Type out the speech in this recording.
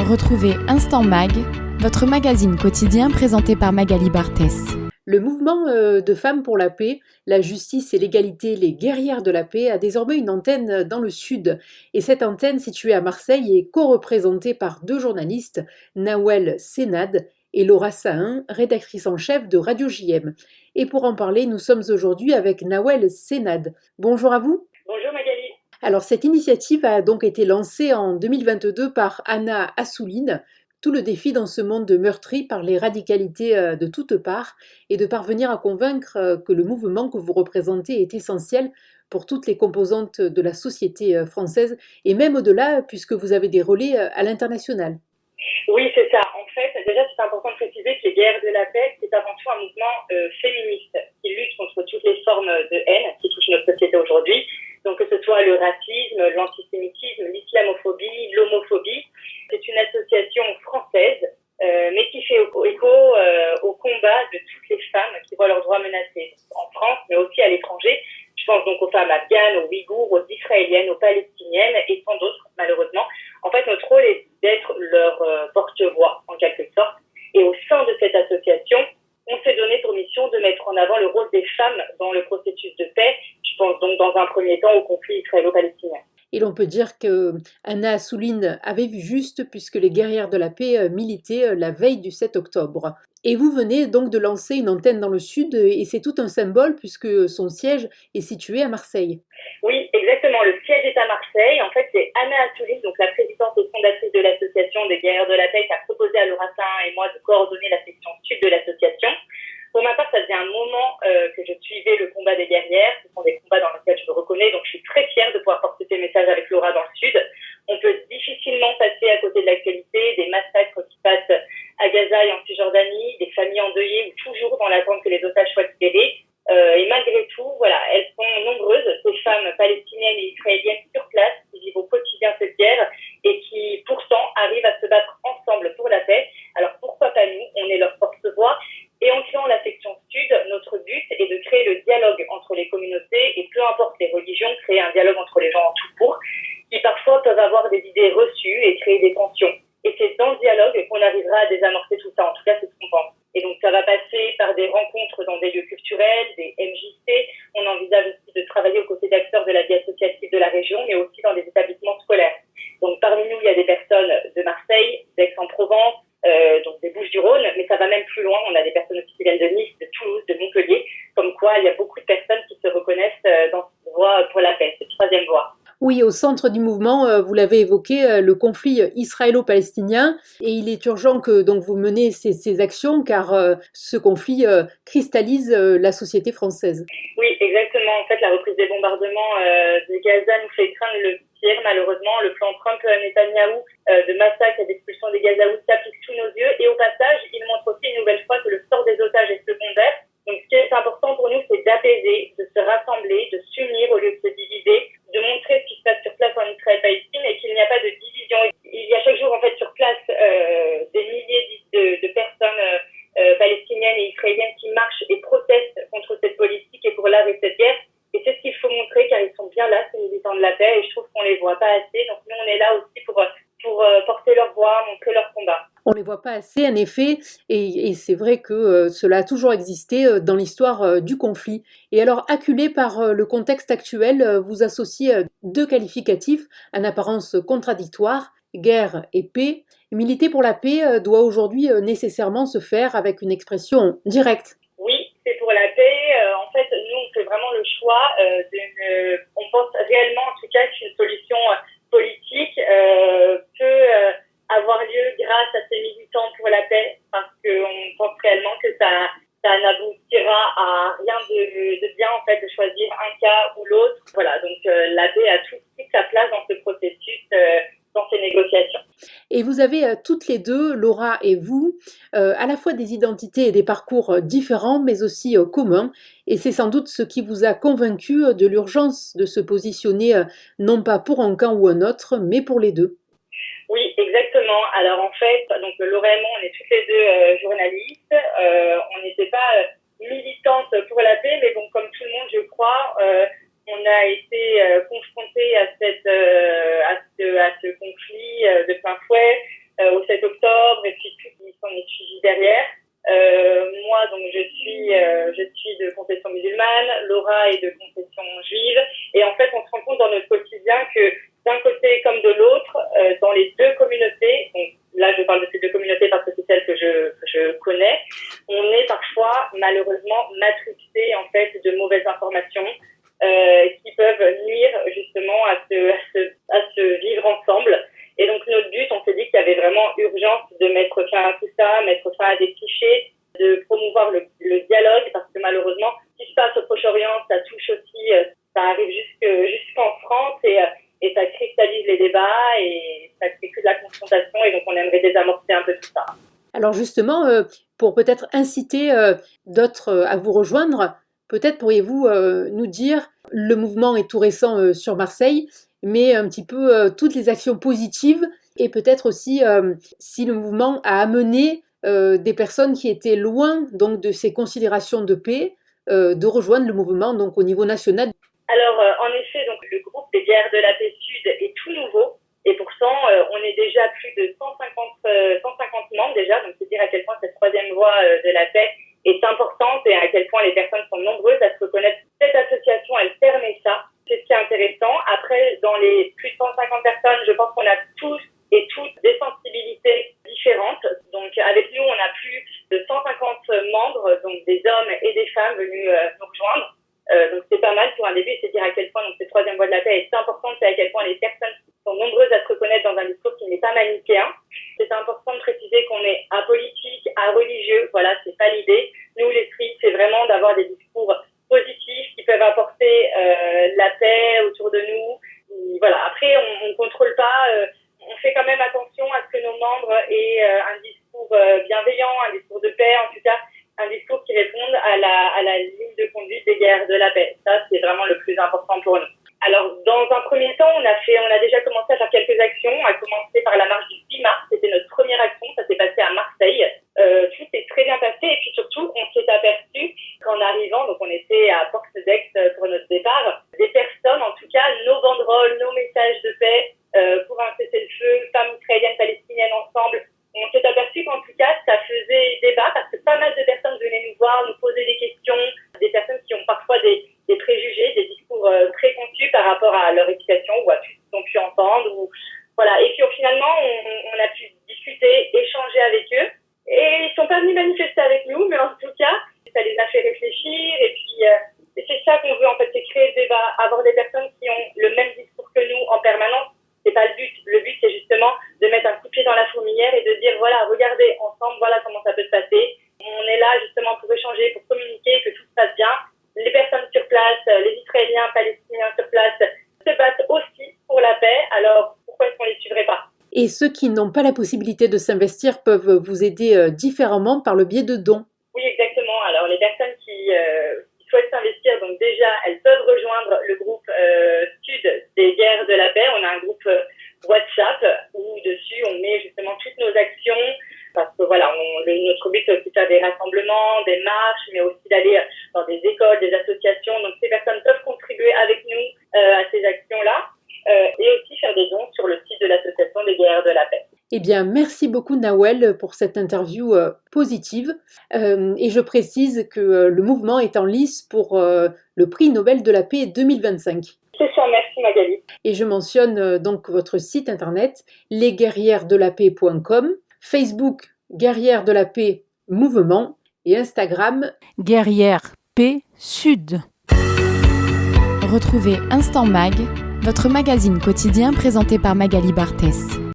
Retrouvez Instant Mag, votre magazine quotidien présenté par Magali Barthès. Le mouvement de femmes pour la paix, la justice et l'égalité, les guerrières de la paix, a désormais une antenne dans le sud. Et cette antenne, située à Marseille, est co-représentée par deux journalistes, Nawel Senad et Laura Sahin, rédactrice en chef de Radio JM. Et pour en parler, nous sommes aujourd'hui avec Nawel Senad. Bonjour à vous. Bonjour Magali. Alors cette initiative a donc été lancée en 2022 par Anna Assouline. Tout le défi dans ce monde meurtri par les radicalités de toutes parts et de parvenir à convaincre que le mouvement que vous représentez est essentiel pour toutes les composantes de la société française et même au-delà puisque vous avez des relais à l'international. Oui, c'est ça. En fait, déjà, c'est important de préciser que les guerres de la paix, c'est avant tout un mouvement féministe qui lutte contre toutes les formes de haine qui touchent notre société aujourd'hui. Donc, que ce soit le racisme, l'antisémitisme, l'islamophobie, l'homophobie. C'est une association française, mais qui fait écho au combat de toutes les femmes qui voient leurs droits menacés en France, mais aussi à l'étranger. Je pense donc aux femmes afghanes, aux Ouïghours, aux Israéliennes, aux Palestiniennes et tant d'autres, malheureusement. En fait, notre rôle est d'être leur porte-voix, en quelque sorte. Et au sein de cette association, on s'est donné pour mission de mettre en avant le rôle des femmes dans le processus de paix. Je pense donc dans un premier temps au conflit israélo-palestinien. Et l'on peut dire que Anna Assouline avait vu juste puisque les guerrières de la paix militaient la veille du 7 octobre. Et vous venez donc de lancer une antenne dans le sud et c'est tout un symbole puisque son siège est situé à Marseille. Oui, exactement. Le siège est à Marseille. En fait, c'est Anna Assouline, donc la présidente et fondatrice de l'association des guerrières de la paix, qui a proposé à Laura Sahin et moi de coordonner la section sud de l'association. Pour ma part, ça faisait un moment que je suivais le combat des guerrières. Ce sont des combats dans lesquels je me reconnais, donc je suis très fière de pouvoir porter ces messages avec Laura dans le Sud. On peut difficilement passer à côté de l'actualité, des massacres qui passent à Gaza et en Cisjordanie, des familles endeuillées ou toujours dans l'attente que les otages soient libérés. Et malgré tout, voilà, elles sont nombreuses, ces femmes palestiniennes et israéliennes sur place qui vivent au quotidien cette guerre et qui pourtant arrivent à se battre ensemble pour la paix. Alors pourquoi pas nous? On est leur porte-voix. Et en créant la section Sud, notre but est de créer le dialogue entre les communautés et peu importe les religions, créer un dialogue entre les gens en tout court, qui parfois peuvent avoir des idées reçues et créer des tensions. Et c'est dans le dialogue qu'on arrivera à désamorcer tout ça, en tout cas c'est ce qu'on pense. Et donc ça va passer par des rencontres dans des lieux culturels, des MJC. On envisage aussi de travailler aux côtés d'acteurs de la vie associative de la région, mais aussi dans des établissements scolaires. Donc parmi nous, il y a des personnes de Marseille, d'Aix-en-Provence, donc des Bouches-du-Rhône, mais ça va même plus loin. On a des personnes aussi qui viennent de Nice, de Toulouse, de Montpellier, comme quoi il y a beaucoup de personnes qui se reconnaissent dans cette voie pour la paix, cette troisième voie. Oui, au centre du mouvement, vous l'avez évoqué, le conflit israélo-palestinien, et il est urgent que donc vous menez ces actions car ce conflit cristallise la société française. Oui, exactement. En fait, la reprise des bombardements de Gaza nous fait craindre le pire, malheureusement. Le plan Trump-Netanyahou de massacre et d'expulsion des Gazaouis s'applique sous nos yeux. Et au passage, il montre aussi une nouvelle fois que le sort des otages est secondaire. Donc, ce qui est important pour nous, c'est d'apaiser, de se rassembler, de s'unir au lieu de se diviser, de montrer ce qui se passe sur place en Israël-Palestine et qu'il n'y a pas de division. Il y a chaque jour, en fait, sur place, des milliers de personnes palestiniennes et israéliennes qui marchent et protestent contre cette politique et pour l'arrêt de cette guerre. Et c'est ce qu'il faut montrer car ils sont bien là, ces militants de la paix, et je trouve qu'on les voit pas assez. Donc nous, on est là aussi pour porter leur voix, montrer leur combat. On ne les voit pas assez, en effet, et c'est vrai que cela a toujours existé dans l'histoire du conflit. Et alors, acculé par le contexte actuel, vous associez deux qualificatifs en apparence contradictoires, guerre et paix. Militer pour la paix doit aujourd'hui nécessairement se faire avec une expression directe. Oui, c'est pour la paix. En fait, nous, on fait vraiment le choix on pense réellement, en tout cas, qu'une solution politique peut avoir lieu grâce à ces militants pour la paix, parce qu'on pense réellement que ça n'aboutira à rien de bien, en fait, de choisir un cas ou l'autre. Voilà, donc la paix a toute sa place dans ce processus, dans ces négociations. Et vous avez toutes les deux, Laura et vous, à la fois des identités et des parcours différents, mais aussi communs. Et c'est sans doute ce qui vous a convaincu de l'urgence de se positionner non pas pour un camp ou un autre, mais pour les deux. Oui, exactement. Alors en fait, donc Laura et moi, on est toutes les deux journalistes. On n'était pas militantes pour la paix, mais bon, comme tout le monde, je crois, on a été confrontés à ce conflit de plein fouet, au dans les deux communautés, donc là je parle de ces deux communautés parce que c'est celles que je connais, on est parfois malheureusement matrixé en fait de mauvaises informations qui peuvent nuire justement à ce vivre ensemble. Et donc notre but, on s'est dit qu'il y avait vraiment urgence de mettre fin à tout ça, mettre fin à des clichés, de promouvoir le dialogue, parce que malheureusement, ce qui se passe au Proche-Orient, ça touche aussi, ça arrive jusqu'en France et ça cristallise les débats et ça crée que de la confrontation, et donc on aimerait désamorcer un peu tout ça. Alors justement, pour peut-être inciter d'autres à vous rejoindre, peut-être pourriez-vous nous dire, le mouvement est tout récent sur Marseille, mais un petit peu toutes les actions positives et peut-être aussi si le mouvement a amené des personnes qui étaient loin donc de ces considérations de paix, de rejoindre le mouvement donc au niveau national. Alors en effet, donc le groupe des Guerrières de la Paix Sud est tout nouveau et pourtant on est déjà plus de 150 membres déjà, donc c'est dire à quel point cette troisième voie de la paix est importante et à quel point les personnes sont nombreuses à se reconnaître. Cette association, elle permet ça. C'est ce qui est intéressant. Après, dans les plus de 150 personnes, je pense qu'on a tous et toutes des sensibilités différentes. Donc, avec nous, on a plus de 150 membres, donc des hommes et des femmes venus nous rejoindre. Donc, c'est pas mal pour un début. C'est dire à quel point donc, cette troisième voie de la paix est importante, c'est à quel point les personnes sont nombreuses à se reconnaître dans un discours qui n'est pas manichéen. C'est important de préciser qu'on est apolitique, areligieux. Voilà, c'est pas l'idée. Nous, l'esprit, c'est vraiment d'avoir des discours positifs qui peuvent apporter la paix autour de nous. Et voilà. Après, on contrôle pas. On fait quand même attention à ce que nos membres aient un discours bienveillant, un discours de paix, en tout cas un discours qui réponde à la ligne de conduite des Guerrières de la Paix. Ça, c'est vraiment le plus important pour nous. Alors, dans un premier temps, on a déjà commencé à faire quelques actions. On a commencé par la marche du 8 mars. C'était notre première action. Ça s'est passé à Marseille. Tout s'est très bien passé. Et puis surtout, on s'est aperçu qu'en arrivant, donc on était à Porte d'Aix pour notre départ, des personnes, en tout cas, nos banderoles, nos messages de paix pour un cessez-le-feu, femmes israéliennes, palestiniennes ensemble, on s'est aperçu qu'en tout cas, ça faisait débat parce que pas mal de personnes venaient nous voir, nous poser des questions, des personnes qui ont parfois des préjugés, des discours préconçus par rapport à leur éducation ou à tout ce qu'ils ont pu entendre. Voilà. Et puis finalement, on a pu discuter, échanger avec eux. Et ils sont pas venus manifester avec nous, mais en tout cas, ça les a fait réfléchir. Et puis, c'est ça qu'on veut en fait, c'est créer le débat, avoir des personnes qui ont le même discours que nous en permanence. C'est pas le but. Le but, c'est justement de mettre un coup de pied dans la fourmilière et de dire, voilà, regardez ensemble, voilà comment ça peut se passer. On est là justement pour échanger, pour communiquer, que tout se passe bien. Les personnes sur place, les Israéliens, Palestiniens sur place, se battent aussi pour la paix. Alors, pourquoi est-ce qu'on les suivrait pas ? Et ceux qui n'ont pas la possibilité de s'investir peuvent vous aider différemment par le biais de dons. Oui, exactement. Alors, les personnes qui souhaitent s'investir, donc déjà, elles peuvent rejoindre le groupe Sud des Guerrières de la Paix. On a un groupe WhatsApp où dessus, on met justement toutes nos actions. Parce que voilà, notre but, c'est de faire des rassemblements, des marches, mais aussi d'aller dans des écoles, des associations. Donc, ces personnes peuvent contribuer avec nous à ces actions-là. Et aussi faire des dons sur le site de l'association des Guerrières de la Paix. Eh bien, merci beaucoup Nawel pour cette interview positive. Et je précise que le mouvement est en lice pour le prix Nobel de la paix 2025. C'est ça, merci Magali. Et je mentionne donc votre site internet lesguerrieresdelapaix.com, Facebook Guerrières de la Paix Mouvement et Instagram Guerrières Paix Sud. Retrouvez Instant Mag, votre magazine quotidien présenté par Magali Barthès.